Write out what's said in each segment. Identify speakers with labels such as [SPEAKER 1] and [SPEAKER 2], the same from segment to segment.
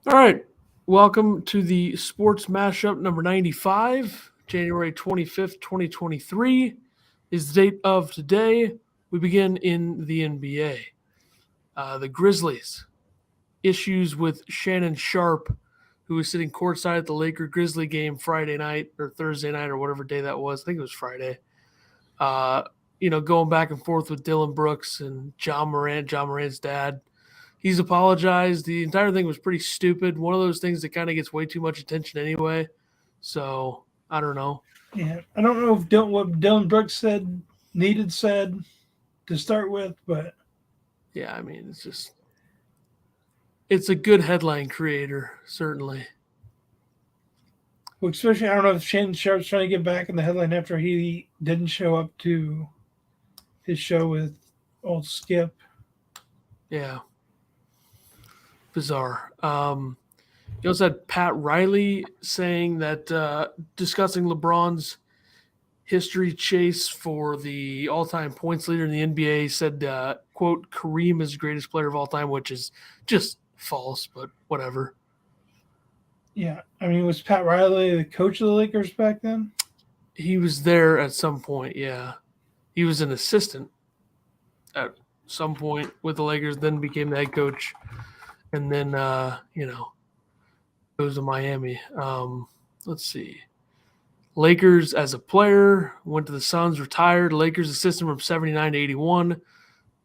[SPEAKER 1] All right. Welcome to the Sports Mashup number 95, January 25th, 2023 is the date of today. We begin in the NBA. The Grizzlies, issues with Shannon Sharp, who was sitting courtside at the Laker Grizzly game Friday night or Thursday night or whatever day that was. I think it was Friday. Uh, going back and forth with Dylan Brooks and John Morant's dad. He's apologized. The entire thing was pretty stupid. One of those things that kind of gets way too much attention anyway. So I don't know.
[SPEAKER 2] Yeah, I don't know if what Dylan Brooks said to start with, but
[SPEAKER 1] Yeah, I mean, it's a good headline creator, certainly.
[SPEAKER 2] especially I don't know if Shannon Sharp's trying to get back in the headline after he didn't show up to his show with old Skip.
[SPEAKER 1] Yeah, bizarre. You also had Pat Riley saying that discussing LeBron's history chase for the all-time points leader in the NBA, said, quote, Kareem is the greatest player of all time, which is just false, but whatever.
[SPEAKER 2] Yeah, I mean, was Pat Riley the coach of the Lakers back then?
[SPEAKER 1] He was there at some point, yeah. He was an assistant at some point with the Lakers, then became the head coach, and then, goes to Miami. Let's see. Lakers as a player, went to the Suns, retired. Lakers assistant from 79 to 81,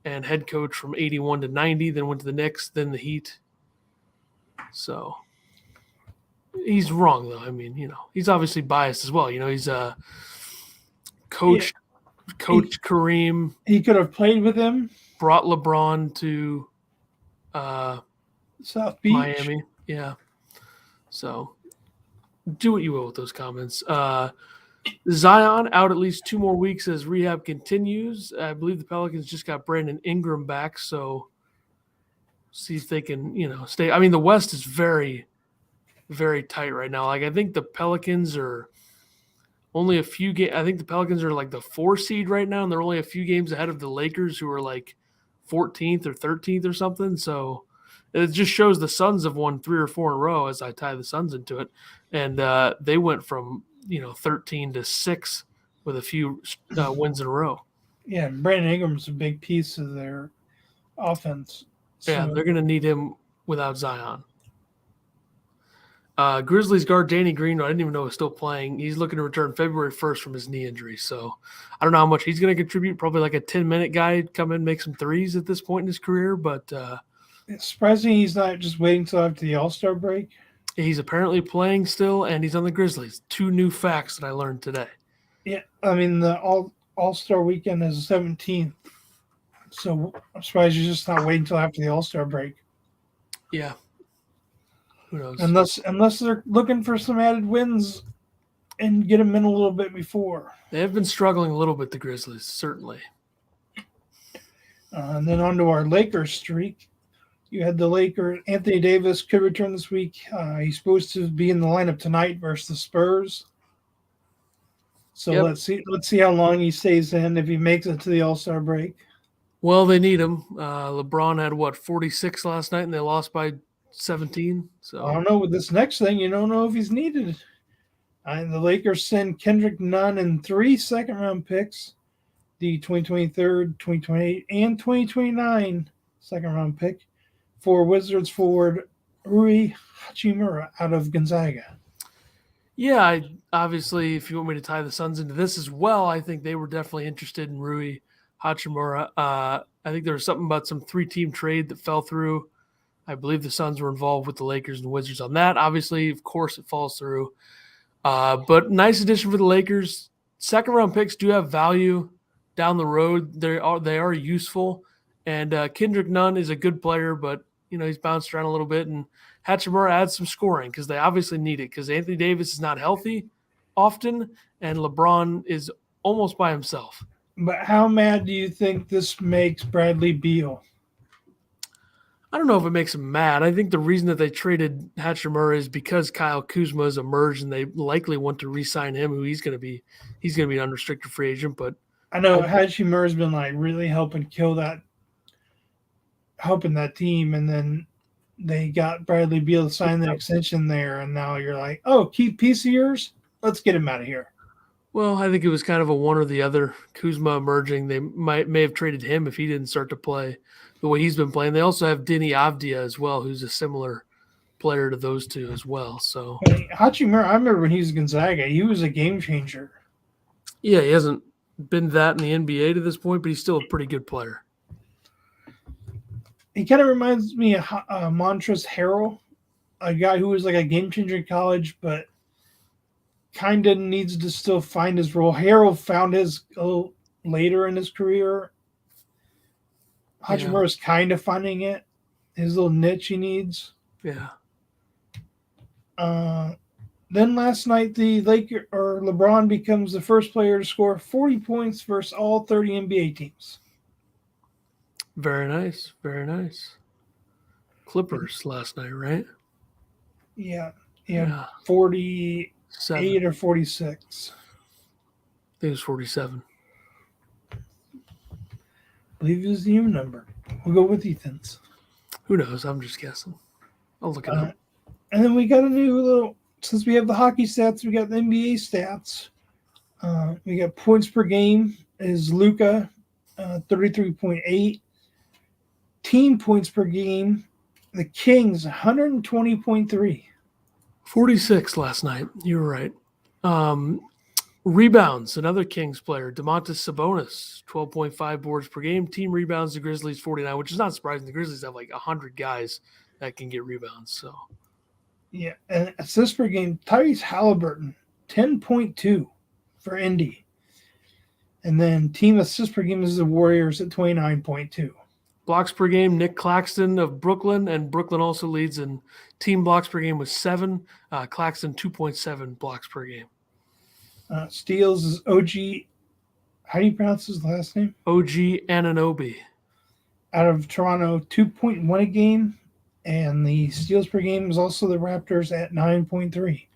[SPEAKER 1] and head coach from 81 to 90, then went to the Knicks, then the Heat. So he's wrong, though. I mean, he's obviously biased as well. He's coached Kareem.
[SPEAKER 2] He could have played with him.
[SPEAKER 1] Brought LeBron to
[SPEAKER 2] South Beach.
[SPEAKER 1] Miami. Yeah. So do what you will with those comments. Zion out at least 2 more weeks as rehab continues. I believe the Pelicans just got Brandon Ingram back, so see if they can, stay. I mean, the West is very, very tight right now. Like, I think the Pelicans are only a few games. I think the Pelicans are like the 4 seed right now, and they're only a few games ahead of the Lakers, who are like 14th or 13th or something. So it just shows the Suns have won 3 or 4 in a row as I tie the Suns into it. And they went from, 13 to 6 with a few wins in a row.
[SPEAKER 2] Yeah, Brandon Ingram's a big piece of their offense.
[SPEAKER 1] So. Yeah, they're going to need him without Zion. Grizzlies guard Danny Green, I didn't even know he was still playing. He's looking to return February 1st from his knee injury. So I don't know how much he's going to contribute. Probably like a 10-minute guy, come in, make some threes at this point in his career. But
[SPEAKER 2] it's surprising he's not just waiting until after the All-Star break.
[SPEAKER 1] He's apparently playing still, and he's on the Grizzlies. 2 new facts that I learned today.
[SPEAKER 2] Yeah, I mean, the All-Star weekend is the 17th. So I'm surprised you're just not waiting until after the All-Star break.
[SPEAKER 1] Yeah. Who knows?
[SPEAKER 2] Unless they're looking for some added wins and get them in a little bit before.
[SPEAKER 1] They have been struggling a little bit, the Grizzlies, certainly.
[SPEAKER 2] And then on to our Lakers streak. You had the Lakers. Anthony Davis could return this week. He's supposed to be in the lineup tonight versus the Spurs. So let's see how long he stays in, if he makes it to the All-Star break.
[SPEAKER 1] Well, they need him. LeBron had 46 last night, and they lost by 17. So
[SPEAKER 2] I don't know. With this next thing, you don't know if he's needed. And the Lakers send Kendrick Nunn and 3 second-round picks, the 2023, 2028, and 2029 second-round pick, for Wizards forward Rui Hachimura out of Gonzaga.
[SPEAKER 1] Yeah, obviously, if you want me to tie the Suns into this as well, I think they were definitely interested in Rui Hachimura. I think there was something about some 3-team trade that fell through. I believe the Suns were involved with the Lakers and Wizards on that. Obviously, of course, it falls through. But nice addition for the Lakers. Second-round picks do have value down the road. They are useful. And Kendrick Nunn is a good player, but he's bounced around a little bit. And Hachimura adds some scoring because they obviously need it, because Anthony Davis is not healthy often, and LeBron is almost by himself.
[SPEAKER 2] But how mad do you think this makes Bradley Beal?
[SPEAKER 1] I don't know if it makes him mad. I think the reason that they traded Hachimura is because Kyle Kuzma has emerged, and they likely want to re-sign him. Who he's going to be an unrestricted free agent. But
[SPEAKER 2] I know Hachimura's been really helping that team, and then they got Bradley Beal to sign the extension there, and now you're like, oh, key piece of yours? Let's get him out of here.
[SPEAKER 1] Well, I think it was kind of a one or the other. Kuzma emerging, they may have traded him if he didn't start to play the way he's been playing. They also have Denny Avdia as well, who's a similar player to those two as well. So
[SPEAKER 2] Hachimura, I remember when he was Gonzaga, he was a game changer.
[SPEAKER 1] Yeah, he hasn't been that in the NBA to this point, but he's still a pretty good player.
[SPEAKER 2] He kind of reminds me of Montrezl Harrell, a guy who was like a game changer in college, but kind of needs to still find his role. Harrell found his a little later in his career. Hachimura is kind of finding it, his little niche he needs.
[SPEAKER 1] Yeah.
[SPEAKER 2] Then last night, LeBron becomes the first player to score 40 points versus all 30 NBA teams.
[SPEAKER 1] Very nice. Very nice. Clippers last night, right?
[SPEAKER 2] Yeah. Yeah. 48 or 46.
[SPEAKER 1] I think it was 47.
[SPEAKER 2] I believe it was the even number. We'll go with Ethan's.
[SPEAKER 1] Who knows? I'm just guessing. I'll look it up.
[SPEAKER 2] And then we got a new little, since we have the hockey stats, we got the NBA stats. We got points per game is Luka, 33.8. Team points per game, the Kings, 120.3.
[SPEAKER 1] 46 last night. You were right. Rebounds, another Kings player, Domantas Sabonis, 12.5 boards per game. Team rebounds, the Grizzlies, 49, which is not surprising. The Grizzlies have like 100 guys that can get rebounds. So,
[SPEAKER 2] yeah, and assists per game, Tyrese Halliburton, 10.2 for Indy. And then team assists per game is the Warriors at 29.2.
[SPEAKER 1] Blocks per game, Nick Claxton of Brooklyn, and Brooklyn also leads in team blocks per game with 7. Claxton, 2.7 blocks per game.
[SPEAKER 2] Steals is OG. How do you pronounce his last name?
[SPEAKER 1] OG Anunoby.
[SPEAKER 2] Out of Toronto, 2.1 a game. And the steals per game is also the Raptors at 9.3.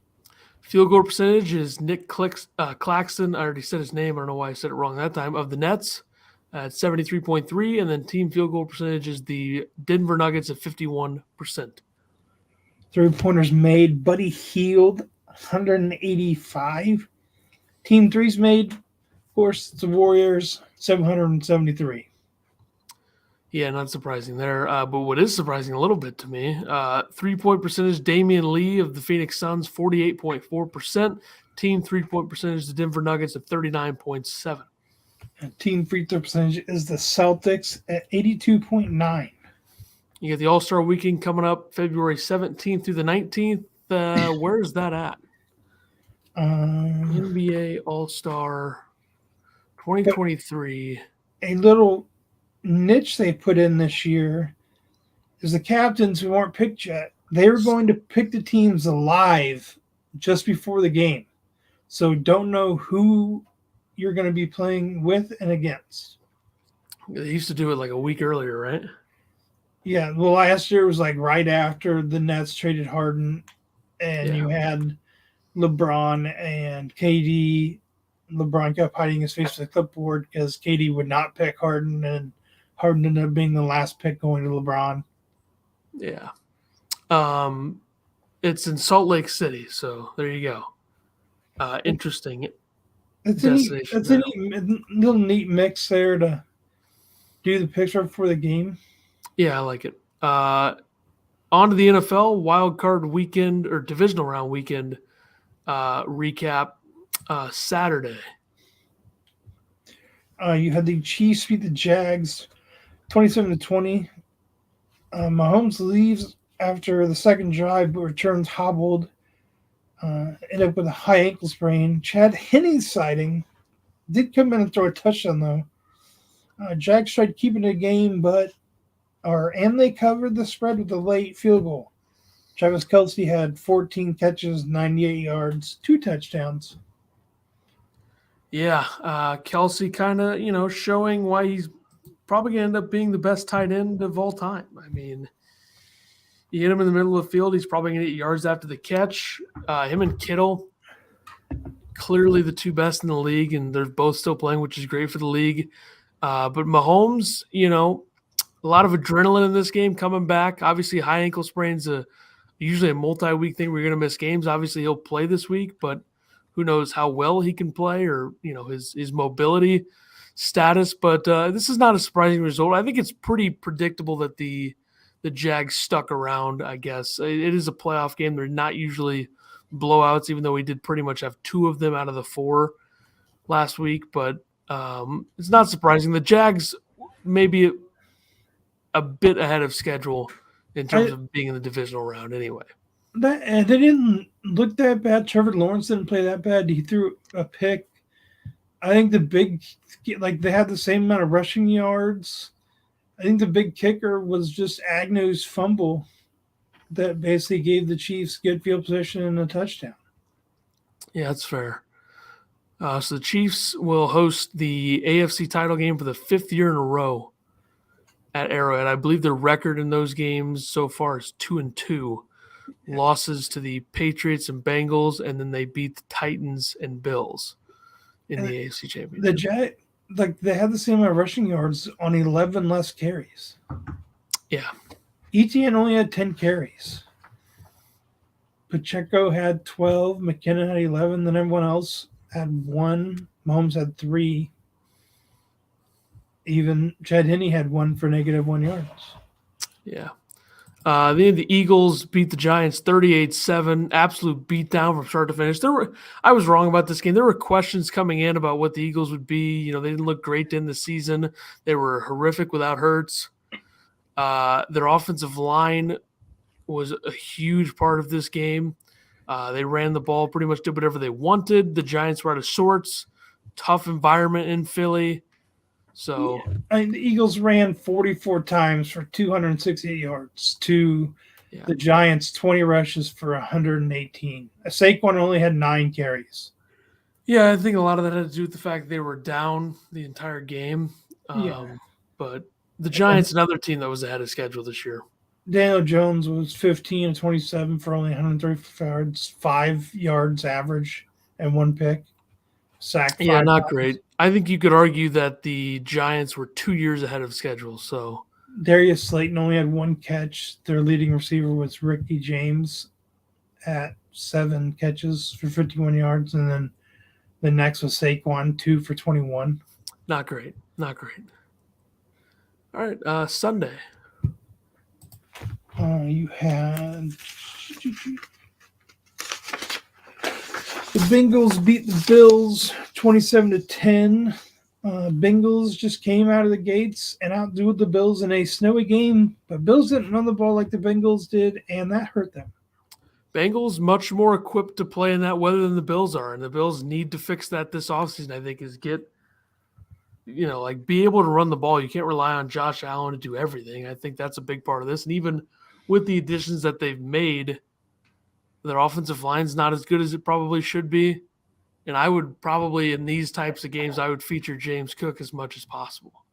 [SPEAKER 1] Field goal percentage is Nick Claxton. I already said his name. I don't know why I said it wrong that time. Of the Nets at 73.3. And then team field goal percentage is the Denver Nuggets at 51%.
[SPEAKER 2] 3-pointers made. Buddy Hield, 185. Team threes made, of course, the Warriors, 773.
[SPEAKER 1] Yeah, not surprising there. But what is surprising a little bit to me, 3-point percentage, Damian Lee of the Phoenix Suns, 48.4%. Team 3-point percentage, the Denver Nuggets at 39.7%.
[SPEAKER 2] And team free throw percentage is the Celtics at 82.9.
[SPEAKER 1] You get the All-Star Weekend coming up February 17th through the 19th. Where is that at? NBA All-Star 2023.
[SPEAKER 2] A little niche they put in this year is the captains who weren't picked yet. They were going to pick the teams live just before the game. So don't know who you're going to be playing with and against.
[SPEAKER 1] They used to do it like a week earlier, right?
[SPEAKER 2] Yeah, well, last year was like right after the Nets traded Harden, and you had LeBron and KD. LeBron kept hiding his face with the clipboard because KD would not pick Harden, and Harden ended up being the last pick going to LeBron.
[SPEAKER 1] Yeah. It's in Salt Lake City, so there you go. Interesting.
[SPEAKER 2] It's a little neat mix there to do the picture before the game.
[SPEAKER 1] Yeah, I like it. On to the NFL wild card weekend or divisional round weekend recap Saturday.
[SPEAKER 2] You had the Chiefs beat the Jags 27-20. Mahomes leaves after the second drive but returns hobbled. Ended up with a high ankle sprain. Chad Henne sighting. Did come in and throw a touchdown, though. Jags tried keeping the game, and they covered the spread with a late field goal. Travis Kelce had 14 catches, 98 yards, 2 touchdowns.
[SPEAKER 1] Yeah, Kelce kind of, showing why he's probably going to end up being the best tight end of all time. I mean, you hit him in the middle of the field, he's probably going to get yards after the catch. Him and Kittle, clearly the two best in the league, and they're both still playing, which is great for the league. But Mahomes, a lot of adrenaline in this game coming back. Obviously, high ankle sprains usually a multi-week thing where you're going to miss games. Obviously, he'll play this week, but who knows how well he can play or his mobility status. But this is not a surprising result. I think it's pretty predictable that the Jags stuck around. I guess it is a playoff game. They're not usually blowouts, even though we did pretty much have 2 of them out of the 4 last week. But it's not surprising. The Jags maybe a bit ahead of schedule in terms of being in the divisional round anyway.
[SPEAKER 2] And they didn't look that bad. Trevor Lawrence didn't play that bad. He threw a pick. I think they had the same amount of rushing yards. I think the big kicker was just Agnew's fumble that basically gave the Chiefs good field position and a touchdown.
[SPEAKER 1] Yeah, that's fair. So the Chiefs will host the AFC title game for the 5th year in a row at Arrowhead. I believe their record in those games so far is 2-2. Losses to the Patriots and Bengals, and then they beat the Titans and Bills in the AFC Championship.
[SPEAKER 2] They had the same amount of rushing yards on 11 less carries.
[SPEAKER 1] Yeah.
[SPEAKER 2] Etienne only had 10 carries. Pacheco had 12. McKinnon had 11. Then everyone else had 1. Mahomes had 3. Even Chad Henne had 1 for -1 yards.
[SPEAKER 1] Yeah. The Eagles beat the Giants 38-7, absolute beatdown from start to finish. I was wrong about this game. There were questions coming in about what the Eagles would be. They didn't look great in the season. They were horrific without Hurts. Their offensive line was a huge part of this game. They ran the ball, pretty much did whatever they wanted. The Giants were out of sorts. Tough environment in Philly. So
[SPEAKER 2] the Eagles ran 44 times for 268 yards to the Giants, 20 rushes for 118. Saquon only had 9 carries.
[SPEAKER 1] Yeah, I think a lot of that had to do with the fact they were down the entire game. But the Giants, another team that was ahead of schedule this year.
[SPEAKER 2] Daniel Jones was 15 and 27 for only 135 yards, 5 yards average, and 1 pick. Sacked 5
[SPEAKER 1] not
[SPEAKER 2] times.
[SPEAKER 1] Great. I think you could argue that the Giants were 2 years ahead of schedule. So
[SPEAKER 2] Darius Slayton only had 1 catch. Their leading receiver was Ricky James at 7 catches for 51 yards, and then the next was Saquon, 2 for 21.
[SPEAKER 1] Not great. All right, Sunday.
[SPEAKER 2] You had the Bengals beat the Bills 27-10. Bengals just came out of the gates and outdoed the Bills in a snowy game, but Bills didn't run the ball like the Bengals did, and that hurt them.
[SPEAKER 1] Bengals much more equipped to play in that weather than the Bills are, and the Bills need to fix that this offseason, I think, is be able to run the ball. You can't rely on Josh Allen to do everything. I think that's a big part of this, and even with the additions that they've made, their offensive line's not as good as it probably should be. And I would probably, in these types of games, I would feature James Cook as much as possible.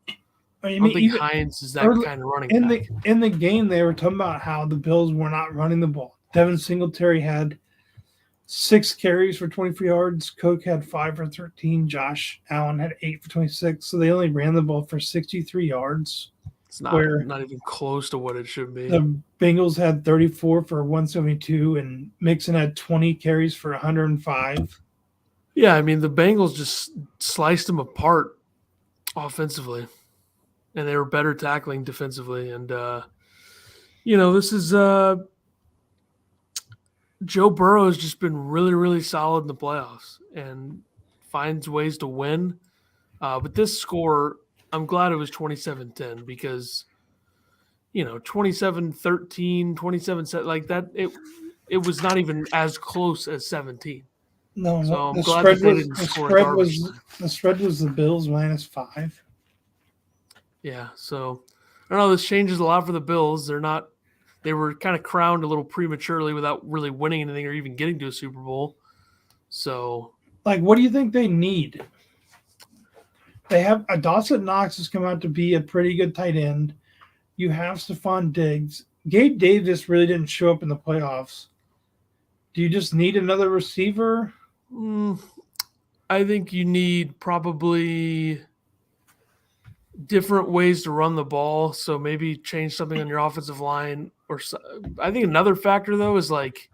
[SPEAKER 1] I don't think Hines is that kind of running back.
[SPEAKER 2] In the game, they were talking about how the Bills were not running the ball. Devin Singletary had 6 carries for 24 yards. Cook had 5 for 13. Josh Allen had 8 for 26. So they only ran the ball for 63 yards.
[SPEAKER 1] It's not even close to what it should be.
[SPEAKER 2] The Bengals had 34 for 172, and Mixon had 20 carries for 105.
[SPEAKER 1] Yeah, I mean, the Bengals just sliced them apart offensively, and they were better tackling defensively. And, this is Joe Burrow has just been really, really solid in the playoffs and finds ways to win. But this score, I'm glad it was 27-10 because, 27-13, 27-7, like that, it was not even as close as 17.
[SPEAKER 2] No,
[SPEAKER 1] so I'm
[SPEAKER 2] the
[SPEAKER 1] glad
[SPEAKER 2] spread
[SPEAKER 1] that they
[SPEAKER 2] was
[SPEAKER 1] didn't
[SPEAKER 2] the
[SPEAKER 1] score
[SPEAKER 2] spread
[SPEAKER 1] garbage.
[SPEAKER 2] the spread was the Bills -5.
[SPEAKER 1] Yeah, so I don't know. This changes a lot for the Bills. They were kind of crowned a little prematurely without really winning anything or even getting to a Super Bowl. So,
[SPEAKER 2] what do you think they need? They have Dawson Knox has come out to be a pretty good tight end. You have Stephon Diggs. Gabe Davis really didn't show up in the playoffs. Do you just need another receiver?
[SPEAKER 1] I think you need probably different ways to run the ball. So maybe change something on your offensive line. I think another factor, though, is like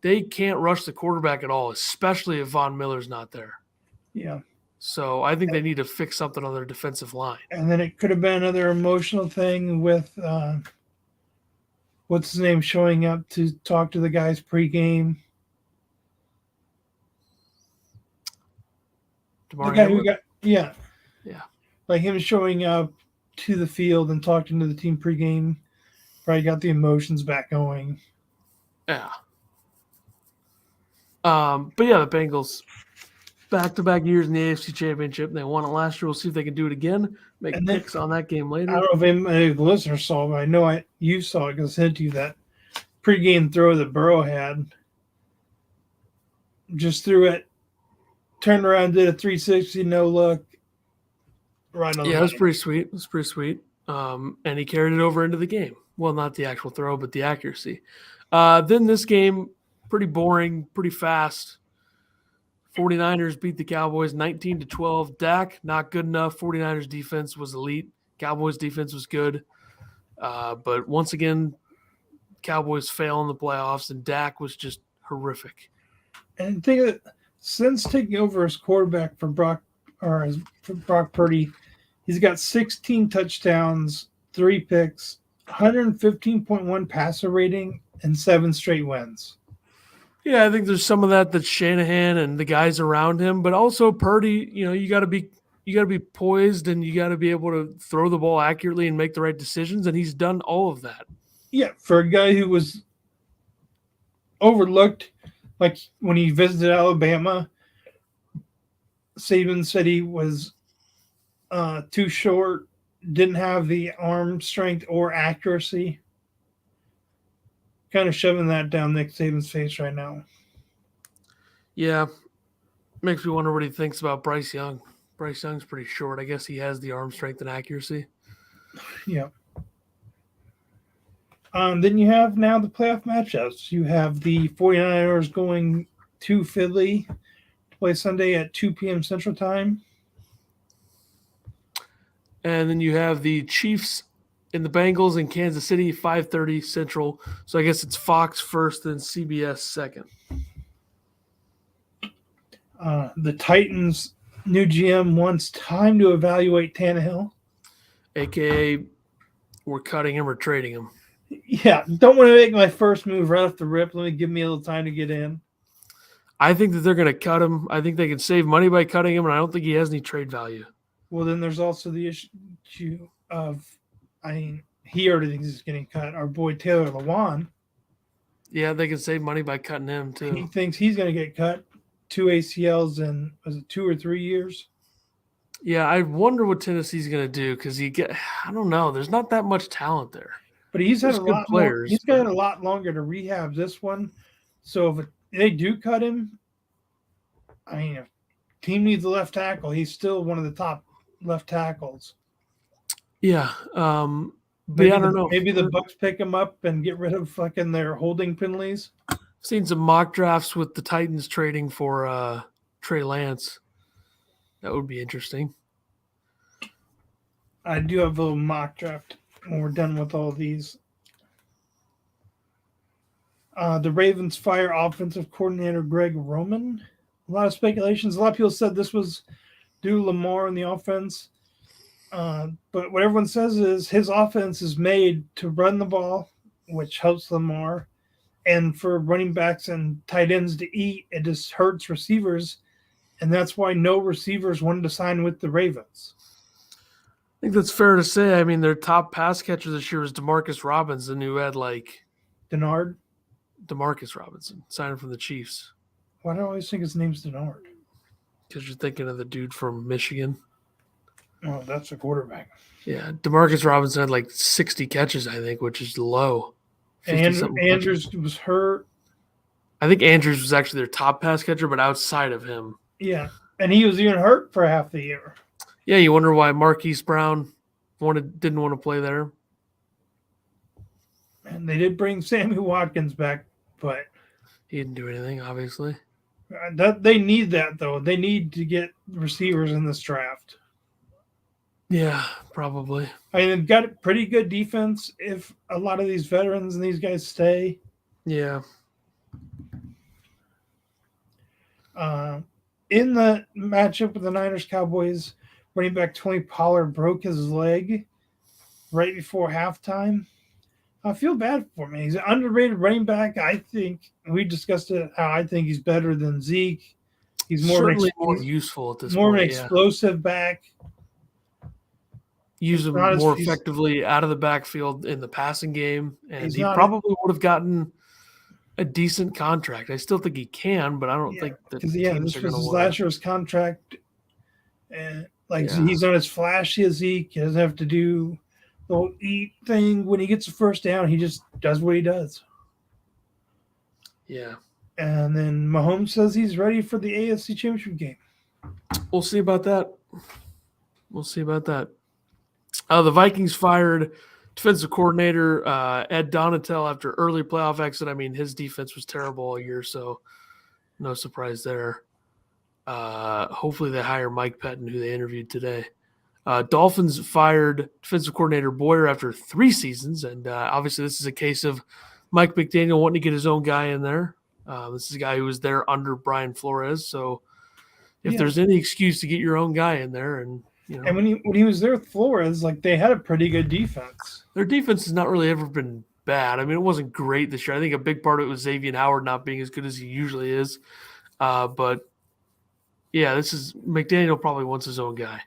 [SPEAKER 1] they can't rush the quarterback at all, especially if Von Miller's not there.
[SPEAKER 2] Yeah.
[SPEAKER 1] So I think they need to fix something on their defensive line.
[SPEAKER 2] And then it could have been another emotional thing with what's his name showing up to talk to the guys pregame.
[SPEAKER 1] DeMar
[SPEAKER 2] The guy
[SPEAKER 1] Hamlin?
[SPEAKER 2] who got
[SPEAKER 1] Yeah.
[SPEAKER 2] like him showing up to the field and talking to the team pregame. Probably got the emotions back going.
[SPEAKER 1] Yeah. But yeah, the Bengals back-to-back years in the AFC Championship. They won it last year. We'll see if they can do it again. Make
[SPEAKER 2] And then-
[SPEAKER 1] picks on that game later.
[SPEAKER 2] I don't know if any of the listeners saw it, but I know you saw it because I sent you that pregame throw that Burrow had. Just threw it, turned around, did a 360, no look. Right on the
[SPEAKER 1] Yeah, it was
[SPEAKER 2] money.
[SPEAKER 1] pretty sweet. It was pretty sweet. And he carried it over into the game. Well, not the actual throw, but the accuracy. Then this game, pretty boring, pretty fast. 49ers beat the Cowboys 19-12. Dak, not good enough. 49ers defense was elite. Cowboys defense was good. But once again, Cowboys fail in the playoffs, and Dak was just horrific.
[SPEAKER 2] And think of it, since taking over as quarterback for Brock Purdy, he's got 16 touchdowns, 3 picks, 115.1 passer rating, and 7 straight wins.
[SPEAKER 1] Yeah, I think there's some of that's Shanahan and the guys around him, but also Purdy. You got to be poised and you got to be able to throw the ball accurately and make the right decisions, and he's done all of that.
[SPEAKER 2] Yeah, for a guy who was overlooked, like when he visited Alabama, Saban said he was too short, didn't have the arm strength or accuracy. Kind of shoving that down Nick Saban's face right now.
[SPEAKER 1] Yeah, makes me wonder what he thinks about Bryce Young. Bryce Young's pretty short. I guess he has the arm strength and accuracy.
[SPEAKER 2] Yeah. Then you have now the playoff matchups. You have the 49ers going to Philly to play Sunday at 2 p.m. Central Time.
[SPEAKER 1] And then you have the Chiefs and the Bengals in Kansas City, 5:30 Central. So I guess it's Fox first, then CBS second.
[SPEAKER 2] The Titans' new GM wants time to evaluate Tannehill.
[SPEAKER 1] AKA, we're cutting him or trading him.
[SPEAKER 2] Yeah, don't want to make my first move right off the rip. Let me give me a little time to get in.
[SPEAKER 1] I think that they're going to cut him. I think they can save money by cutting him, and I don't think he has any trade value.
[SPEAKER 2] Well, then there's also the issue of, he already thinks he's getting cut. Our boy Taylor Lewan.
[SPEAKER 1] Yeah, they can save money by cutting him,
[SPEAKER 2] He
[SPEAKER 1] too.
[SPEAKER 2] thinks he's going to get cut. 2 ACLs in, was it 2 or 3 years?
[SPEAKER 1] Yeah, I wonder what Tennessee's going to do because I don't know. There's not that much talent there.
[SPEAKER 2] But he's had
[SPEAKER 1] There's
[SPEAKER 2] a
[SPEAKER 1] good
[SPEAKER 2] lot more.
[SPEAKER 1] players,
[SPEAKER 2] He's got a lot longer to rehab this one. So if they do cut him, if team needs a left tackle, he's still one of the top left tackles.
[SPEAKER 1] Yeah, but I don't know.
[SPEAKER 2] Maybe the Bucks pick him up and get rid of fucking their holding penalties.
[SPEAKER 1] I've seen some mock drafts with the Titans trading for Trey Lance. That would be interesting.
[SPEAKER 2] I do have a little mock draft when we're done with all these. The Ravens fire offensive coordinator Greg Roman. A lot of speculations. A lot of people said this was due to Lamar in the offense. But what everyone says is his offense is made to run the ball, which helps Lamar. And for running backs and tight ends to eat, it just hurts receivers. And that's why no receivers wanted to sign with the Ravens.
[SPEAKER 1] I think that's fair to say. I mean, their top pass catcher this year was Demarcus Robinson, who had
[SPEAKER 2] Denard?
[SPEAKER 1] Demarcus Robinson, signing from the Chiefs.
[SPEAKER 2] Why do I always think his name's Denard?
[SPEAKER 1] Because you're thinking of the dude from Michigan.
[SPEAKER 2] Oh, that's a quarterback.
[SPEAKER 1] Yeah, Demarcus Robinson had 60 catches, I think, which is low.
[SPEAKER 2] Andrews was hurt.
[SPEAKER 1] I think Andrews was actually their top pass catcher, but outside of him.
[SPEAKER 2] Yeah, and he was even hurt for half the year.
[SPEAKER 1] Yeah, you wonder why Marquise Brown didn't want to play there.
[SPEAKER 2] And they did bring Sammy Watkins back, but
[SPEAKER 1] he didn't do anything, obviously.
[SPEAKER 2] They need that, though. They need to get receivers in this draft.
[SPEAKER 1] Yeah, probably.
[SPEAKER 2] I mean, they've got a pretty good defense if a lot of these veterans and these guys stay.
[SPEAKER 1] Yeah.
[SPEAKER 2] In the matchup with the Niners Cowboys, running back Tony Pollard broke his leg right before halftime. I feel bad for him. He's an underrated running back. I think we discussed it how I think he's better than Zeke. He's
[SPEAKER 1] Certainly more useful at this
[SPEAKER 2] more
[SPEAKER 1] point.
[SPEAKER 2] of an explosive back.
[SPEAKER 1] Use him more effectively out of the backfield in the passing game, and he probably would have gotten a decent contract. I still think he can, but I don't think that teams
[SPEAKER 2] this
[SPEAKER 1] are
[SPEAKER 2] was
[SPEAKER 1] going to
[SPEAKER 2] his
[SPEAKER 1] want
[SPEAKER 2] last year's contract, and he's not as flashy as Zeke. He doesn't have to do the whole eat thing. When he gets a first down, he just does what he does.
[SPEAKER 1] Yeah.
[SPEAKER 2] And then Mahomes says he's ready for the AFC Championship game.
[SPEAKER 1] We'll see about that. The Vikings fired defensive coordinator Ed Donatel after early playoff exit. I mean, his defense was terrible all year, so no surprise there. Hopefully they hire Mike Pettin, who they interviewed today. Dolphins fired defensive coordinator Boyer after 3 seasons, and obviously this is a case of Mike McDaniel wanting to get his own guy in there. This is a guy who was there under Brian Flores, so if there's any excuse to get your own guy in there, and
[SPEAKER 2] when he was there with Flores, they had a pretty good defense.
[SPEAKER 1] Their defense has not really ever been bad. I mean, it wasn't great this year. I think a big part of it was Xavier Howard not being as good as he usually is. But yeah, this is McDaniel probably wants his own guy.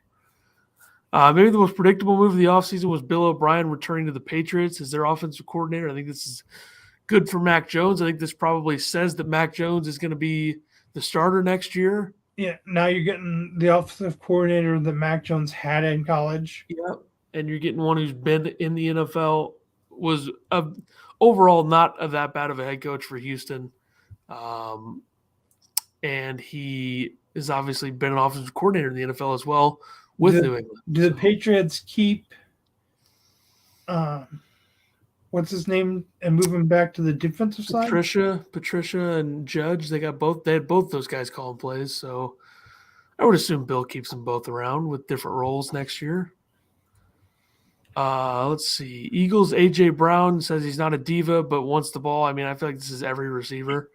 [SPEAKER 1] Maybe the most predictable move of the offseason was Bill O'Brien returning to the Patriots as their offensive coordinator. I think this is good for Mac Jones. I think this probably says that Mac Jones is going to be the starter next year.
[SPEAKER 2] Yeah, now you're getting the offensive coordinator that Mac Jones had in college.
[SPEAKER 1] Yep, and you're getting one who's been in the NFL, was overall not that bad of a head coach for Houston. And he has obviously been an offensive coordinator in the NFL as well with New England.
[SPEAKER 2] Do the Patriots keep what's his name and move him back to the defensive side?
[SPEAKER 1] Patricia and Judge, they had both those guys calling plays, so I would assume Bill keeps them both around with different roles next year. Let's see. Eagles A.J. Brown says he's not a diva but wants the ball. I mean, I feel like this is every receiver.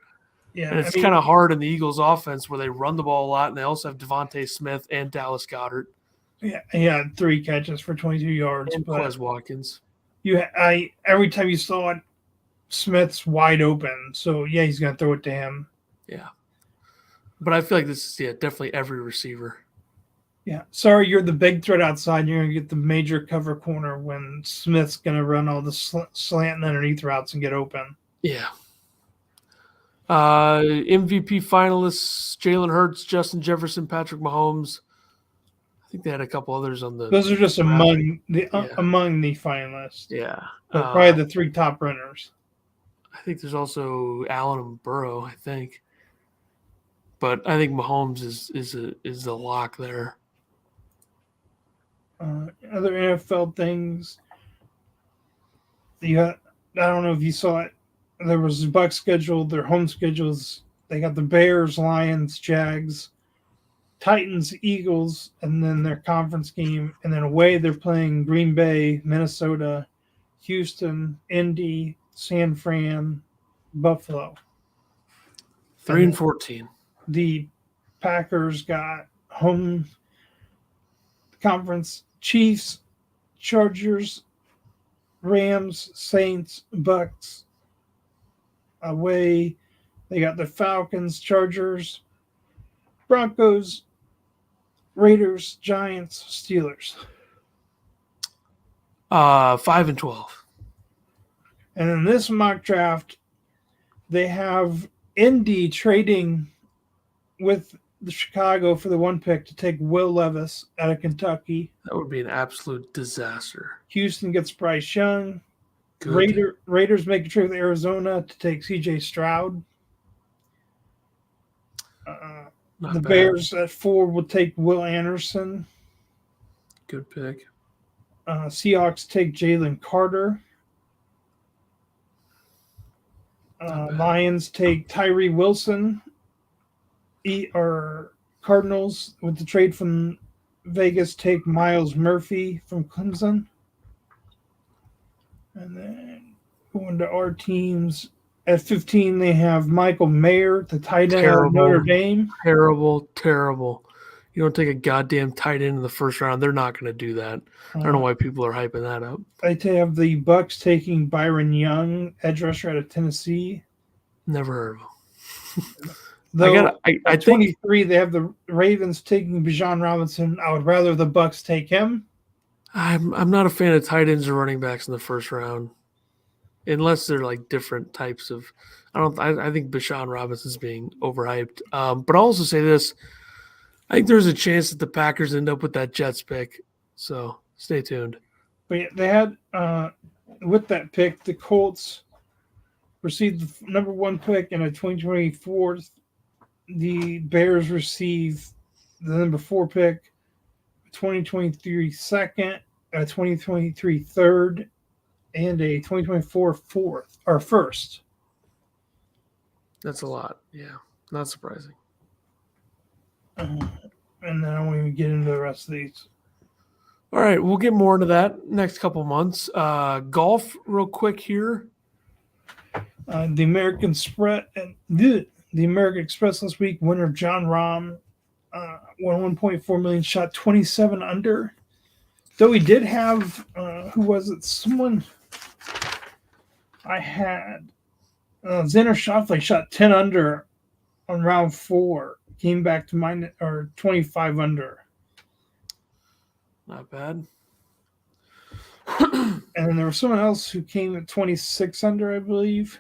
[SPEAKER 2] Yeah,
[SPEAKER 1] and it's kind of hard in the Eagles offense where they run the ball a lot, and they also have Devontae Smith and Dallas Goedert.
[SPEAKER 2] Yeah, he had 3 catches for 22 yards.
[SPEAKER 1] And Quez Watkins.
[SPEAKER 2] Every time you saw it, Smith's wide open. So, yeah, he's going to throw it to him.
[SPEAKER 1] Yeah. But I feel like this is, definitely every receiver.
[SPEAKER 2] Yeah. Sorry, you're the big threat outside. You're going to get the major cover corner when Smith's going to run all the slant and underneath routes and get open.
[SPEAKER 1] Yeah. MVP finalists, Jalen Hurts, Justin Jefferson, Patrick Mahomes. I think they had a couple others on the.
[SPEAKER 2] Those are just among the finalists.
[SPEAKER 1] Yeah.
[SPEAKER 2] But probably the 3 top runners.
[SPEAKER 1] I think there's also Allen and Burrow, I think. But I think Mahomes is the lock there.
[SPEAKER 2] Other NFL things. I don't know if you saw it. There was the Bucs schedule, their home schedules. They got the Bears, Lions, Jags, Titans, Eagles, and then their conference game. And then away, they're playing Green Bay, Minnesota, Houston, Indy, San Fran, Buffalo.
[SPEAKER 1] 3-14.
[SPEAKER 2] The Packers got home conference Chiefs, Chargers, Rams, Saints, Bucks. Away, they got the Falcons, Chargers, Broncos, Raiders, Giants, Steelers.
[SPEAKER 1] 5-12.
[SPEAKER 2] And in this mock draft, they have Indy trading with the Chicago for the 1 pick to take Will Levis out of Kentucky.
[SPEAKER 1] That would be an absolute disaster.
[SPEAKER 2] Houston gets Bryce Young. Raiders make a trade with Arizona to take C.J. Stroud. The Bears at 4 will take Will Anderson.
[SPEAKER 1] Good pick.
[SPEAKER 2] Seahawks take Jalen Carter. Lions take Tyree Wilson. Cardinals with the trade from Vegas take Miles Murphy from Clemson. And then going to our teams. At 15, they have Michael Mayer, the tight end of Notre Dame.
[SPEAKER 1] Terrible. You don't take a goddamn tight end in the first round. They're not going to do that. I don't know why people are hyping that up.
[SPEAKER 2] They have the Bucks taking Byron Young, edge rusher out of Tennessee.
[SPEAKER 1] Never heard of him.
[SPEAKER 2] Though at 23, they have the Ravens taking Bijan Robinson. I would rather the Bucks take him.
[SPEAKER 1] I'm not a fan of tight ends or running backs in the first round, unless they're like different types of. I think Bijan Robinson's being overhyped. But I'll also say this: I think there's a chance that the Packers end up with that Jets pick. So stay tuned.
[SPEAKER 2] But yeah, they had with that pick, the Colts received the number 1 pick in a 2024. The Bears receive the number 4 pick, 2023 second, a 2023 third, and a 2024 fourth or first.
[SPEAKER 1] That's a lot. Yeah, not surprising.
[SPEAKER 2] And then I won't even get into the rest of these.
[SPEAKER 1] All right, we'll get more into that next couple months. Golf, real quick here.
[SPEAKER 2] The American Express last week, winner John Rahm, won 1.4 million, shot 27 under. Though he did have, who was it? Someone I had. Xander Schauffele shot 10 under on round 4. Came back to 25 under.
[SPEAKER 1] Not bad.
[SPEAKER 2] And then there was someone else who came at 26 under, I believe.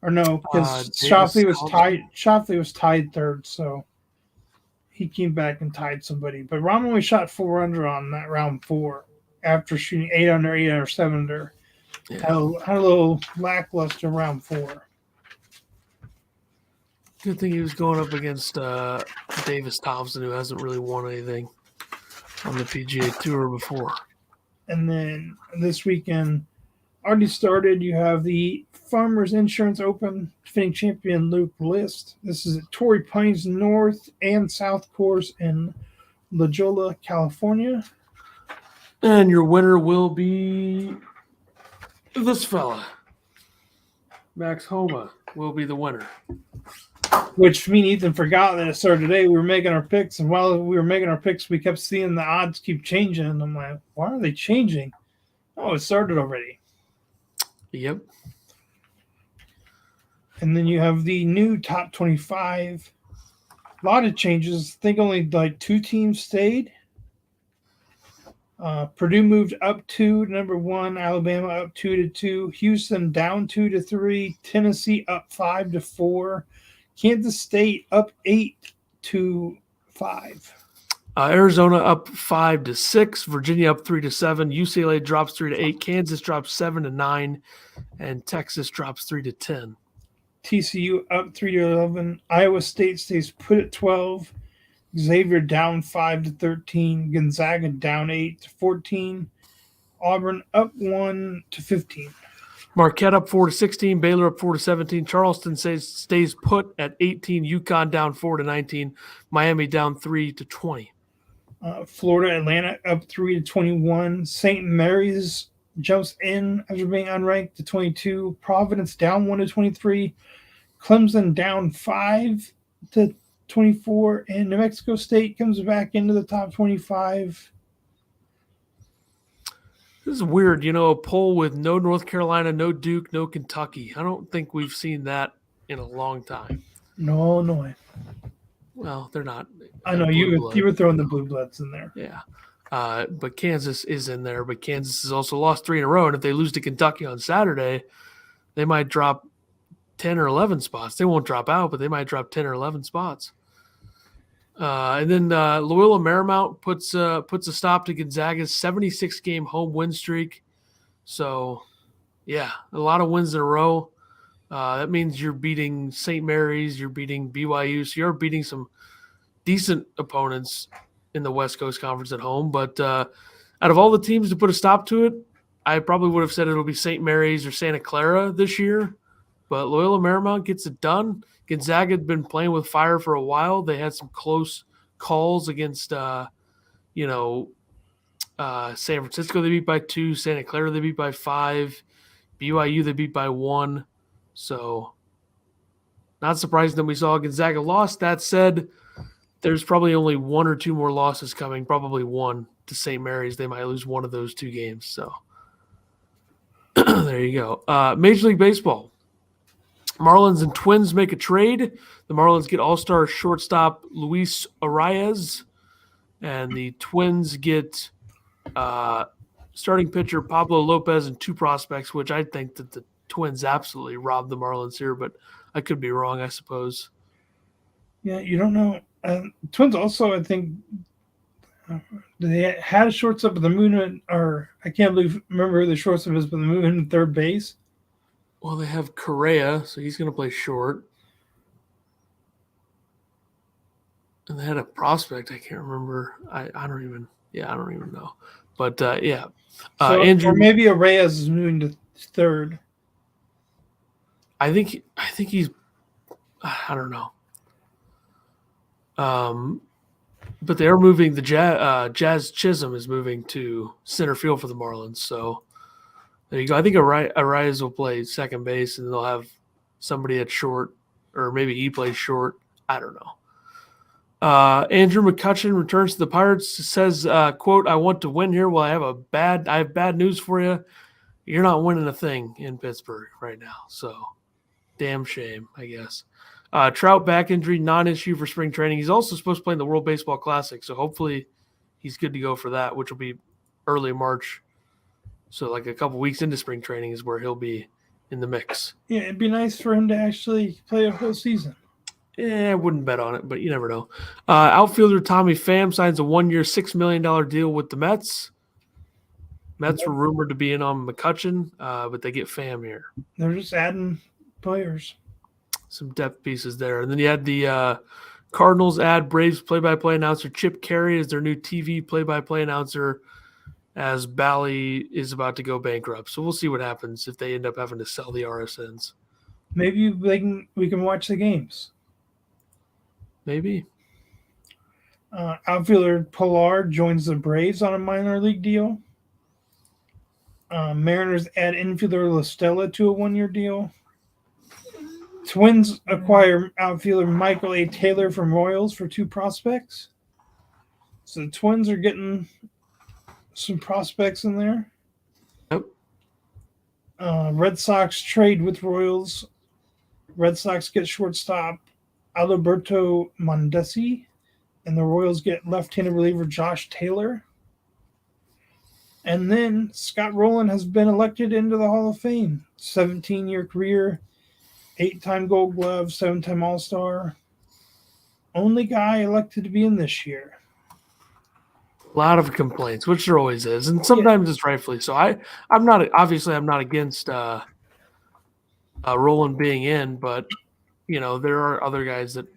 [SPEAKER 2] Or no, because Schauffele was tied third, so he came back and tied somebody. But Rahm only shot 4 under on that round 4 after shooting 8 under, 7 under. Yeah. Had a little lackluster round 4.
[SPEAKER 1] Good thing he was going up against Davis Thompson, who hasn't really won anything on the PGA Tour before.
[SPEAKER 2] And then this weekend already started. You have the Farmers Insurance Open, defending champion Luke List. This is at Torrey Pines North and South Course in La Jolla, California.
[SPEAKER 1] And your winner will be this fella. Max Homa will be the winner.
[SPEAKER 2] Which me and Ethan forgot that it started today. We were making our picks, and while we were making our picks, we kept seeing the odds keep changing. And I'm like, why are they changing? Oh, it started already.
[SPEAKER 1] Yep.
[SPEAKER 2] And then you have the new top 25. A lot of changes. I think only like 2 teams stayed. Purdue moved up 2 to number 1. Alabama up 2 to 2. Houston down 2 to 3. Tennessee up 5 to 4. Kansas State up 8 to 5.
[SPEAKER 1] Arizona up 5 to 6. Virginia up 3 to 7. UCLA drops 3 to 8. Kansas drops 7 to 9, and Texas drops 3 to 10.
[SPEAKER 2] TCU up 3 to 11. Iowa State stays put at 12. Xavier down 5 to 13. Gonzaga down 8 to 14. Auburn up 1 to 15.
[SPEAKER 1] Marquette up 4 to 16. Baylor up 4 to 17. Charleston stays put at 18. UConn down 4 to 19. Miami down 3 to 20.
[SPEAKER 2] Florida Atlantic up 3 to 21. St. Mary's jumps in after being unranked to 22. Providence down 1 to 23. Clemson down 5 to 24. And New Mexico State comes back into the top 25.
[SPEAKER 1] This is weird, a poll with no North Carolina, no Duke, no Kentucky. I don't think we've seen that in a long time.
[SPEAKER 2] No, no.
[SPEAKER 1] Well, they're not.
[SPEAKER 2] I know you were throwing the Blue Bloods in there.
[SPEAKER 1] Yeah. But Kansas is in there. But Kansas has also lost 3 in a row. And if they lose to Kentucky on Saturday, they might drop 10 or 11 spots. They won't drop out, but they might drop 10 or 11 spots. And then Loyola Marymount puts a stop to Gonzaga's 76-game home win streak. So, yeah, a lot of wins in a row. That means you're beating St. Mary's, you're beating BYU, so you're beating some decent opponents in the West Coast Conference at home. But out of all the teams to put a stop to it, I probably would have said it'll be St. Mary's or Santa Clara this year. But Loyola Marymount gets it done. Gonzaga had been playing with fire for a while. They had some close calls against San Francisco they beat by 2, Santa Clara they beat by 5, BYU they beat by 1. So not surprising that we saw Gonzaga lost. That said, there's probably only 1 or 2 more losses coming, probably 1 to St. Mary's. They might lose one of those 2 games. So there you go. Major League Baseball. Marlins and Twins make a trade. The Marlins get all-star shortstop Luis Arias, and the Twins get starting pitcher Pablo Lopez and 2 prospects, which I think that the Twins absolutely robbed the Marlins here, but I could be wrong, I suppose.
[SPEAKER 2] Yeah, you don't know. Twins also, I think, they had a shortstop at the moon, or I can't remember who the shortstop is, but the moon in third base.
[SPEAKER 1] Well, they have Correa, so he's going to play short. And they had a prospect. I can't remember. I don't even know. But, yeah.
[SPEAKER 2] Andrew, or maybe Reyes is moving to third.
[SPEAKER 1] I think he's – I don't know. But they are moving the Jazz Chisholm is moving to center field for the Marlins. So there you go. I think Arias will play second base, and they'll have somebody at short, or maybe he plays short. I don't know. Andrew McCutchen returns to the Pirates. Says, "quote I want to win here. Well, I have bad news for you. You're not winning a thing in Pittsburgh right now. So, damn shame, I guess." Trout back injury, non-issue for spring training. He's also supposed to play in the World Baseball Classic, so hopefully he's good to go for that, which will be early March. So like a couple weeks into spring training is where he'll be in the mix.
[SPEAKER 2] Yeah, it'd be nice for him to actually play a whole season.
[SPEAKER 1] I wouldn't bet on it, but you never know. Outfielder Tommy Pham signs a 1-year, $6 million deal with the Mets. Mets were rumored to be in on McCutchen, but they get Pham here.
[SPEAKER 2] They're just adding players.
[SPEAKER 1] Some depth pieces there. And then you had the Cardinals add Braves play-by-play announcer Chip Carey as their new TV play-by-play announcer as Bally is about to go bankrupt. So we'll see what happens if they end up having to sell the RSNs.
[SPEAKER 2] Maybe we can watch the games.
[SPEAKER 1] Maybe.
[SPEAKER 2] Outfielder Pilar joins the Braves on a minor league deal. Mariners add infielder La Stella to a 1-year deal. Twins acquire outfielder Michael A. Taylor from Royals for 2 prospects. So the Twins are getting some prospects in there.
[SPEAKER 1] Yep.
[SPEAKER 2] Red Sox trade with Royals. Red Sox get shortstop Alberto Mondesi, and the Royals get left-handed reliever Josh Taylor. And then Scott Rowland has been elected into the Hall of Fame. 17-year career, 8-time Gold Glove, 7-time All-Star. Only guy elected to be in this year.
[SPEAKER 1] A lot of complaints, which there always is, and sometimes it's rightfully so. I'm not against Rowland being in, but there are other guys that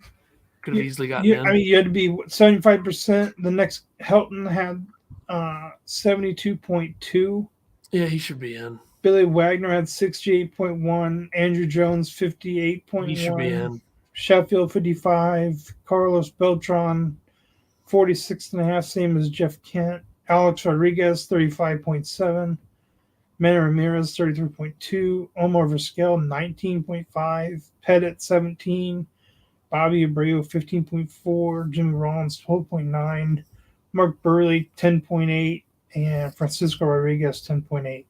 [SPEAKER 1] could have easily gotten in.
[SPEAKER 2] I mean, you had to be 75%. The next Helton had 72.2.
[SPEAKER 1] Yeah, he should be in.
[SPEAKER 2] Billy Wagner had 68.1. Andrew Jones 58.1.
[SPEAKER 1] He should be in.
[SPEAKER 2] Sheffield 55. Carlos Beltran 46.5, same as Jeff Kent. Alex Rodriguez 35.7. Manny Ramirez 33.2. Omar Vizquel 19.5. Pettit 17. Bobby Abreu 15.4. Jimmy Rollins 12.9. Mark Burley 10.8. And Francisco Rodriguez 10.8.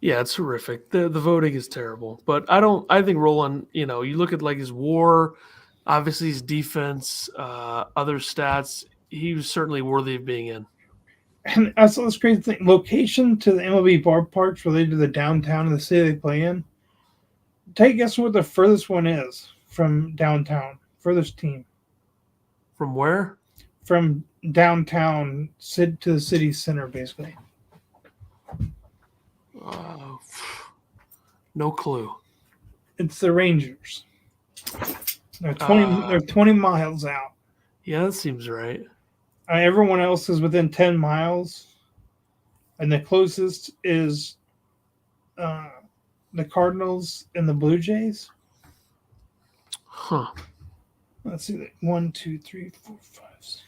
[SPEAKER 1] Yeah, it's horrific. The voting is terrible. But I think Rowland, you look at like his WAR, obviously his defense, other stats, he was certainly worthy of being in.
[SPEAKER 2] And that's the crazy thing. Location to the MLB ballparks related to the downtown of the city they play in. Take a guess what the furthest one is from downtown. Furthest team.
[SPEAKER 1] From where?
[SPEAKER 2] From downtown to the city center, basically.
[SPEAKER 1] No clue.
[SPEAKER 2] It's the Rangers. They're 20 miles out.
[SPEAKER 1] Yeah, that seems right.
[SPEAKER 2] Everyone else is within 10 miles. And the closest is the Cardinals and the Blue Jays.
[SPEAKER 1] Huh.
[SPEAKER 2] Let's see. 1, 2, 3, 4, 5, 6.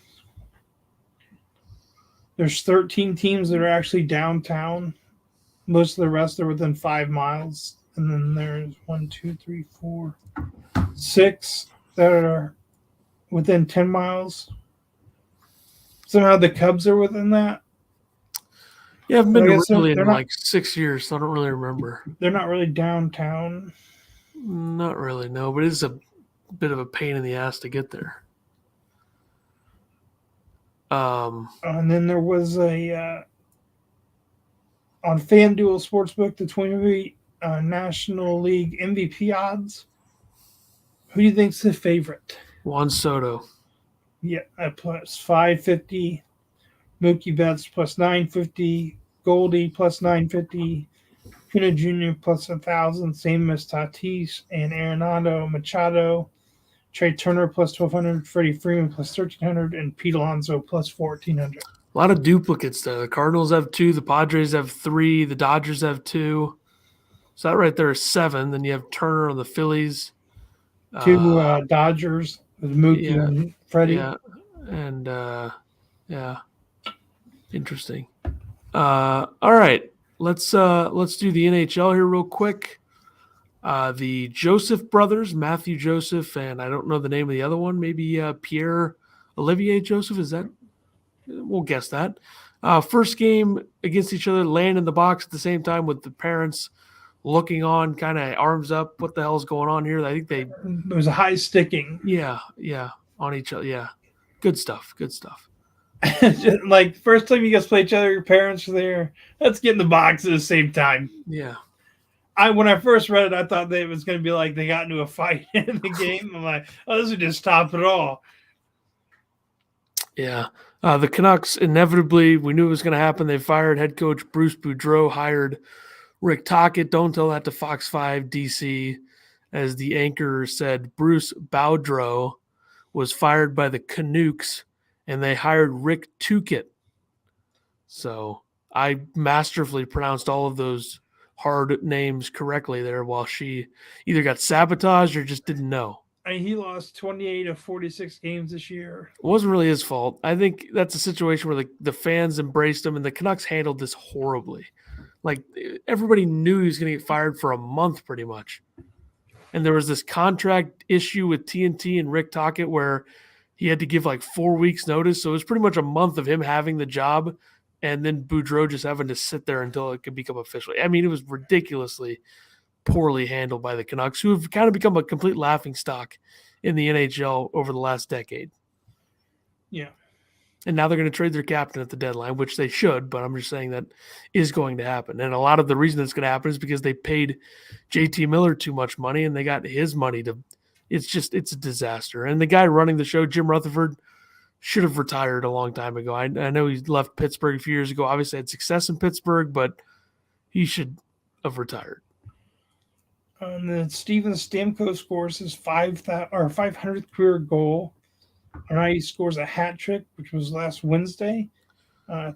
[SPEAKER 2] There's 13 teams that are actually downtown. Most of the rest are within 5 miles. And then there's 1, 2, 3, 4, 6 that are within 10 miles. Somehow the Cubs are within that.
[SPEAKER 1] Yeah, I've been
[SPEAKER 2] I
[SPEAKER 1] to
[SPEAKER 2] guess
[SPEAKER 1] Wrigley
[SPEAKER 2] they're
[SPEAKER 1] in
[SPEAKER 2] not-
[SPEAKER 1] like 6 years, so I don't really remember.
[SPEAKER 2] They're not really downtown.
[SPEAKER 1] Not really, no, but it's a bit of a pain in the ass to get there.
[SPEAKER 2] And then there was a on FanDuel Sportsbook, the 20 National League MVP odds. Who do you think's the favorite?
[SPEAKER 1] Juan Soto.
[SPEAKER 2] Yeah, at plus 550. Mookie Betts plus 950. Goldie plus 950. Puna Jr. plus 1,000. Same as Tatis and Arenado Machado. Trey Turner plus 1,200. Freddie Freeman plus 1,300. And Pete Alonso plus 1,400.
[SPEAKER 1] A lot of duplicates there. The Cardinals have 2, the Padres have 3, the Dodgers have 2. So that right there is 7. Then you have Turner on the Phillies.
[SPEAKER 2] 2 Dodgers with Mookie
[SPEAKER 1] yeah,
[SPEAKER 2] and Freddie.
[SPEAKER 1] Yeah, and yeah, interesting. All right, let's do the NHL here real quick. The Joseph brothers, Matthew Joseph, and I don't know the name of the other one. Maybe Pierre Olivier Joseph. Is that? We'll guess that. First game against each other, laying in the box at the same time with the parents looking on, kind of arms up. What the hell is going on here? I think they.
[SPEAKER 2] It was a high sticking.
[SPEAKER 1] Yeah, on each other. Yeah, good stuff.
[SPEAKER 2] Like first time you guys play each other, your parents were there. Let's get in the box at the same time.
[SPEAKER 1] Yeah.
[SPEAKER 2] When I first read it, I thought that it was going to be like they got into a fight in the game. I'm like, oh, this would just top it all.
[SPEAKER 1] Yeah. The Canucks, inevitably, we knew it was going to happen. They fired head coach Bruce Boudreau, hired Rick Tocchet. Don't tell that to Fox 5 DC. As the anchor said, Bruce Boudreau was fired by the Canucks, and they hired Rick Tocchet. So I masterfully pronounced all of those hard names correctly there while she either got sabotaged or just didn't know.
[SPEAKER 2] He lost 28 of 46 games this year.
[SPEAKER 1] It wasn't really his fault. I think that's a situation where the fans embraced him, and the Canucks handled this horribly. Like, everybody knew he was going to get fired for a month pretty much. And there was this contract issue with TNT and Rick Tocchet where he had to give like 4 weeks notice. So it was pretty much a month of him having the job and then Boudreau just having to sit there until it could become official. I mean, it was ridiculously poorly handled by the Canucks, who have kind of become a complete laughingstock in the NHL over the last decade.
[SPEAKER 2] Yeah.
[SPEAKER 1] And now they're going to trade their captain at the deadline, which they should, but I'm just saying that is going to happen. And a lot of the reason that's going to happen is because they paid JT Miller too much money and they got his money to – it's a disaster. And the guy running the show, Jim Rutherford, should have retired a long time ago. I know he left Pittsburgh a few years ago. Obviously had success in Pittsburgh, but he should have retired.
[SPEAKER 2] And then Steven Stamkos scores his 500th career goal. And now he scores a hat trick, which was last Wednesday.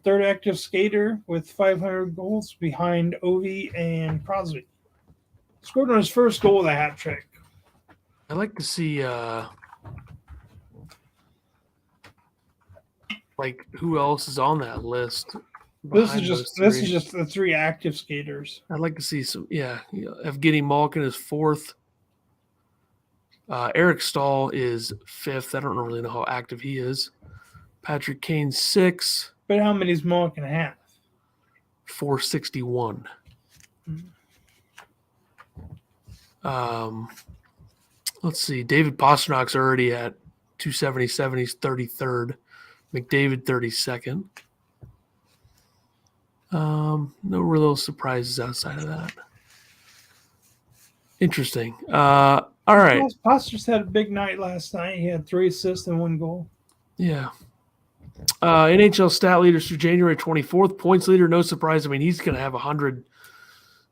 [SPEAKER 2] Third active skater with 500 goals behind Ovi and Crosby. Scored on his first goal with a hat trick.
[SPEAKER 1] I'd like to see like who else is on that list.
[SPEAKER 2] This is just the 3 active skaters.
[SPEAKER 1] I'd like to see some. Evgeny Malkin is 4th. Eric Stahl is 5th. I don't really know how active he is. Patrick Kane 6th.
[SPEAKER 2] But how many is Malkin have?
[SPEAKER 1] 461. Let's see. David Pasternak's already at 277. He's 33rd. McDavid 32nd. No real surprises outside of that. Interesting. All right.
[SPEAKER 2] Paster's had a big night last night. He had 3 assists and 1 goal.
[SPEAKER 1] Yeah. NHL stat leaders through January 24th. Points leader, no surprise. I mean, he's going to have 100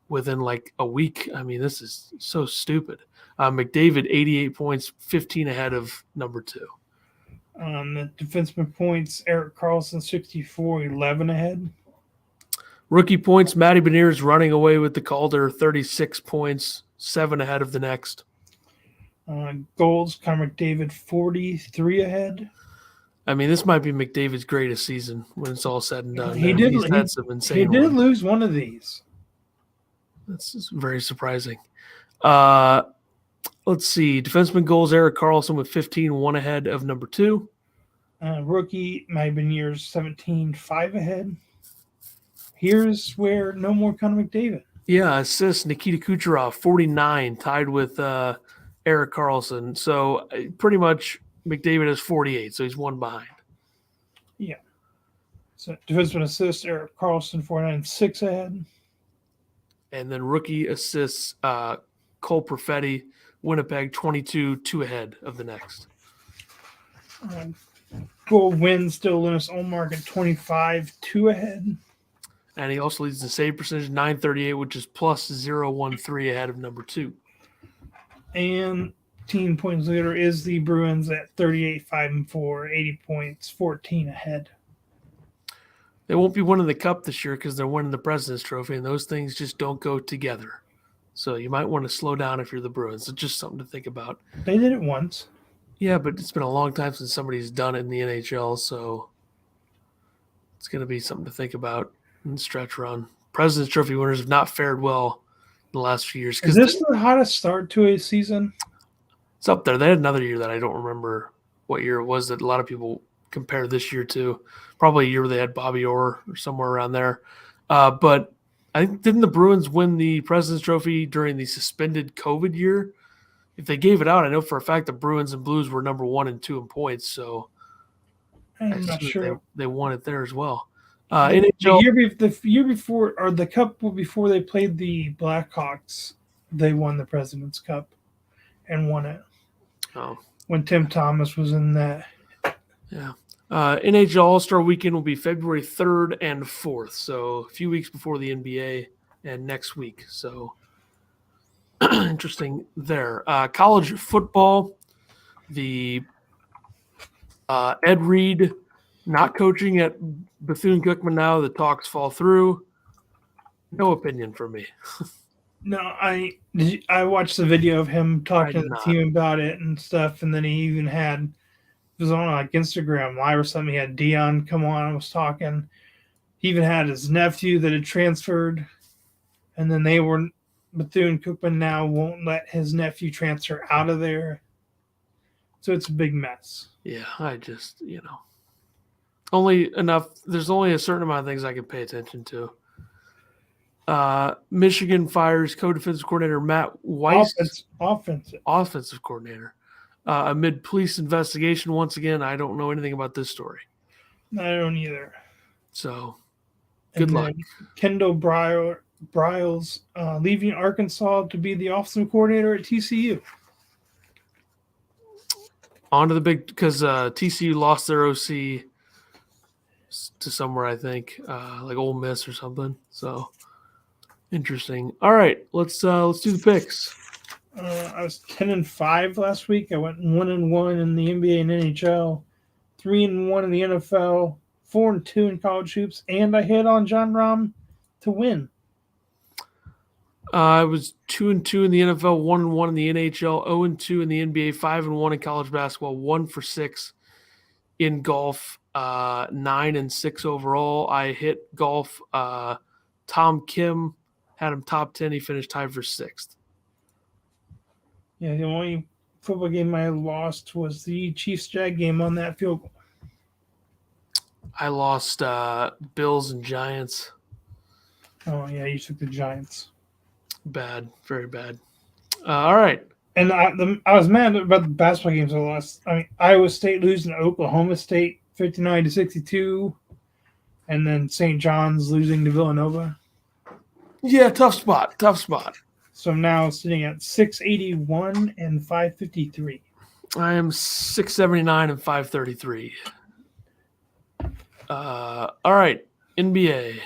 [SPEAKER 1] within like a week. I mean, this is so stupid. McDavid, 88 points, 15 ahead of number 2.
[SPEAKER 2] The defenseman points, Erik Karlsson, 64, 11 ahead.
[SPEAKER 1] Rookie points, Matty Beniers running away with the Calder, 36 points, 7 ahead of the next.
[SPEAKER 2] Goals, Connor McDavid, 43 ahead.
[SPEAKER 1] I mean, this might be McDavid's greatest season when it's all said and done.
[SPEAKER 2] He
[SPEAKER 1] I mean,
[SPEAKER 2] did.
[SPEAKER 1] He's had some insane
[SPEAKER 2] He did
[SPEAKER 1] ones.
[SPEAKER 2] lose one of these.
[SPEAKER 1] That's just very surprising. Let's see. Defenseman goals, Erik Karlsson with 15, 1 ahead of number 2.
[SPEAKER 2] Rookie might have been years 17, 5 ahead. Here's where no more Connor McDavid.
[SPEAKER 1] Yeah, assists, Nikita Kucherov, 49, tied with Erik Karlsson. So pretty much McDavid has 48, so he's 1 behind.
[SPEAKER 2] Yeah. So defenseman assists, Erik Karlsson, 49, 6 ahead.
[SPEAKER 1] And then rookie assists, Cole Perfetti, Winnipeg, 22, 2 ahead of the next.
[SPEAKER 2] Goal wins still Linus Ullmark at 25, 2 ahead.
[SPEAKER 1] And he also leads the save percentage, 938, which is plus 013 ahead of number 2.
[SPEAKER 2] And team points leader is the Bruins at 38, 5 and 4, 80 points, 14 ahead.
[SPEAKER 1] They won't be winning the cup this year because they're winning the President's Trophy, and those things just don't go together. So you might want to slow down if you're the Bruins. It's just something to think about.
[SPEAKER 2] They did it once.
[SPEAKER 1] Yeah, but it's been a long time since somebody's done it in the NHL, so it's going to be something to think about in the stretch run. President's Trophy winners have not fared well in the last few years.
[SPEAKER 2] Is this the hottest start to a season?
[SPEAKER 1] It's up there. They had another year that I don't remember what year it was that a lot of people compare this year to. Probably a year where they had Bobby Orr or somewhere around there. But I think didn't the Bruins win the President's Trophy during the suspended COVID year? If they gave it out, I know for a fact the Bruins and Blues were number 1 and 2 in points. So
[SPEAKER 2] I'm not sure.
[SPEAKER 1] They won it there as well.
[SPEAKER 2] The year before, or the cup before they played the Blackhawks, they won the President's Cup and won it.
[SPEAKER 1] Oh.
[SPEAKER 2] When Tim Thomas was in that.
[SPEAKER 1] Yeah. NHL All-Star Weekend will be February 3rd and 4th, so a few weeks before the NBA and next week. So interesting there. College football, the Ed Reed not coaching at Bethune-Cookman now. The talks fall through. No opinion from me.
[SPEAKER 2] No, I watched the video of him talking to the team about it and stuff, and then he even had it was on like Instagram Live or something. He had Dion come on and was talking. He even had his nephew that had transferred, and then Bethune-Cookman now won't let his nephew transfer out of there. So it's a big mess.
[SPEAKER 1] Yeah, I just, only enough. There's only a certain amount of things I can pay attention to. Michigan fires co-defensive coordinator Matt Weiss. Offensive coordinator. Amid police investigation once again. I don't know anything about this story.
[SPEAKER 2] I don't either.
[SPEAKER 1] So, good luck.
[SPEAKER 2] Kendall Briles leaving Arkansas to be the offensive coordinator at TCU.
[SPEAKER 1] On to the big, because TCU lost their OC to somewhere, I think, like Ole Miss or something. So, interesting. All right, let's do the picks.
[SPEAKER 2] I was 10-5 last week. I went 1-1 in the NBA and NHL, 3-1 in the NFL, 4-2 in college hoops, and I hit on John Rahm to win.
[SPEAKER 1] I was 2-2 in the NFL, 1-1 in the NHL, 0-2 in the NBA, 5-1 in college basketball, 1-for-6 in golf, 9-6 overall. I hit golf. Tom Kim had him top 10. He finished tied for 6th.
[SPEAKER 2] Yeah, the only football game I lost was the Chiefs-Jag game on that field goal.
[SPEAKER 1] I lost Bills and Giants.
[SPEAKER 2] Oh, yeah, you took the Giants.
[SPEAKER 1] Bad, very bad. All right.
[SPEAKER 2] And I was mad about the basketball games I lost. I mean, Iowa State losing to Oklahoma State 59-62, and then St. John's losing to Villanova.
[SPEAKER 1] Yeah, tough spot.
[SPEAKER 2] So I'm now sitting at 681 and 553.
[SPEAKER 1] I am 679 and 533. All right, NBA.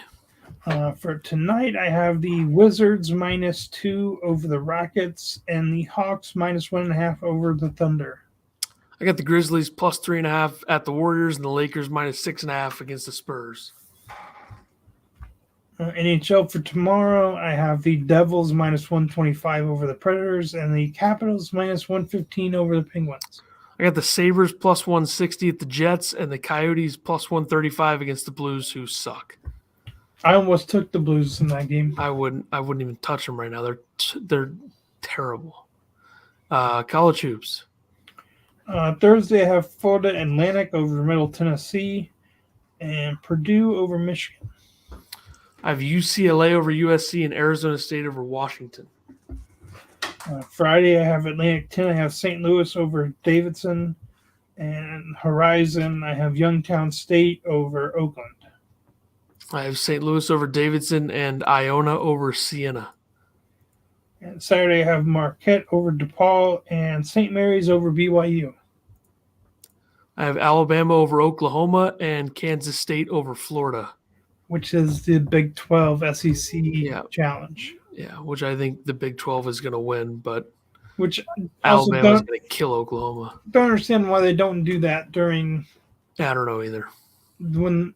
[SPEAKER 2] For tonight, I have the Wizards -2 over the Rockets and the Hawks -1.5 over the Thunder.
[SPEAKER 1] I got the Grizzlies +3.5 at the Warriors and the Lakers -6.5 against the Spurs.
[SPEAKER 2] NHL for tomorrow, I have the Devils -125 over the Predators and the Capitals -115 over the Penguins.
[SPEAKER 1] I got the Sabres plus 160 at the Jets and the Coyotes plus 135 against the Blues, who suck.
[SPEAKER 2] I almost took the Blues in that game.
[SPEAKER 1] I wouldn't even touch them right now. They're terrible. College hoops.
[SPEAKER 2] Thursday, I have Florida Atlantic over Middle Tennessee and Purdue over Michigan.
[SPEAKER 1] I have UCLA over USC and Arizona State over Washington.
[SPEAKER 2] Friday, I have Atlantic 10. I have St. Louis over Davidson. And Horizon, I have Youngstown State over Oakland.
[SPEAKER 1] I have St. Louis over Davidson and Iona over Siena.
[SPEAKER 2] And Saturday, I have Marquette over DePaul and St. Mary's over BYU.
[SPEAKER 1] I have Alabama over Oklahoma and Kansas State over Florida.
[SPEAKER 2] Which is the Big 12 SEC challenge.
[SPEAKER 1] Yeah, which I think the Big 12 is going to win, but
[SPEAKER 2] which
[SPEAKER 1] Alabama's going to kill Oklahoma.
[SPEAKER 2] Don't understand why they don't do that during.
[SPEAKER 1] I don't know either.
[SPEAKER 2] When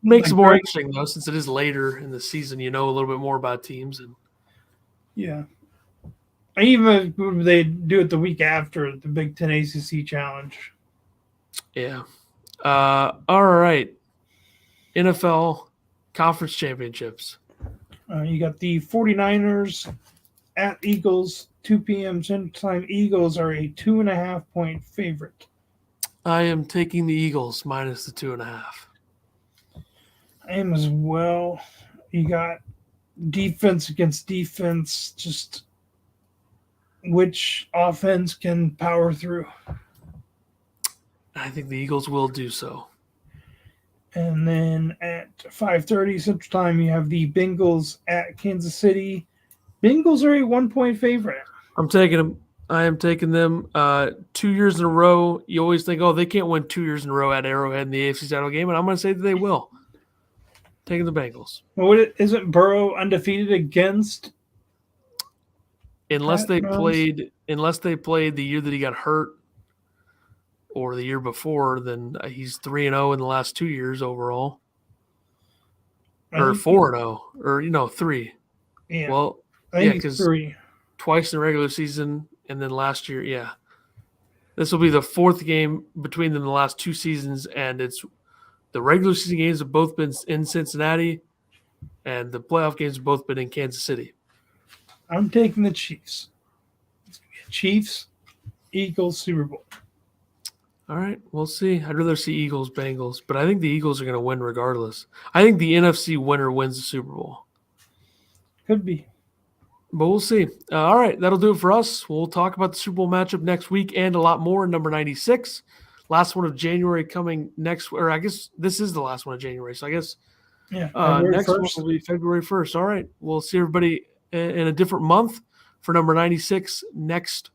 [SPEAKER 1] makes it more interesting though, since it is later in the season. You know a little bit more about teams, and
[SPEAKER 2] yeah. Even if they do it the week after the Big 10 ACC challenge.
[SPEAKER 1] Yeah. All right. NFL Conference Championships.
[SPEAKER 2] You got the 49ers at Eagles, 2 p.m. Central Time. Eagles are a 2.5-point favorite.
[SPEAKER 1] I am taking the Eagles minus the 2.5.
[SPEAKER 2] I am as well. You got defense against defense, just which offense can power through.
[SPEAKER 1] I think the Eagles will do so.
[SPEAKER 2] And then at 5:30 Central Time, you have the Bengals at Kansas City. Bengals are a 1-point favorite.
[SPEAKER 1] I'm taking them. I am taking them 2 years in a row. You always think, oh, they can't win 2 years in a row at Arrowhead in the AFC title game, and I'm going to say that they will. Taking the Bengals.
[SPEAKER 2] Well, isn't Burrow undefeated against?
[SPEAKER 1] Unless they played the year that he got hurt or the year before, then he's 3-0 in the last 2 years overall. Or 4-0, or 3.
[SPEAKER 2] Yeah.
[SPEAKER 1] Well,
[SPEAKER 2] I think it's 3.
[SPEAKER 1] Twice in the regular season, and then last year, yeah. This will be the 4th game between them in the last 2 seasons, and it's the regular season games have both been in Cincinnati, and the playoff games have both been in Kansas City.
[SPEAKER 2] I'm taking the Chiefs. It's going to be Chiefs, Eagles, Super Bowl.
[SPEAKER 1] All right, we'll see. I'd rather see Eagles, Bengals, but I think the Eagles are going to win regardless. I think the NFC winner wins the Super Bowl.
[SPEAKER 2] Could be.
[SPEAKER 1] But we'll see. All right, that'll do it for us. We'll talk about the Super Bowl matchup next week and a lot more in number 96. Last one of January coming next, or I guess this is the last one of January. So I guess next 1st. One will be February 1st. All right, we'll see everybody in a different month for number 96 next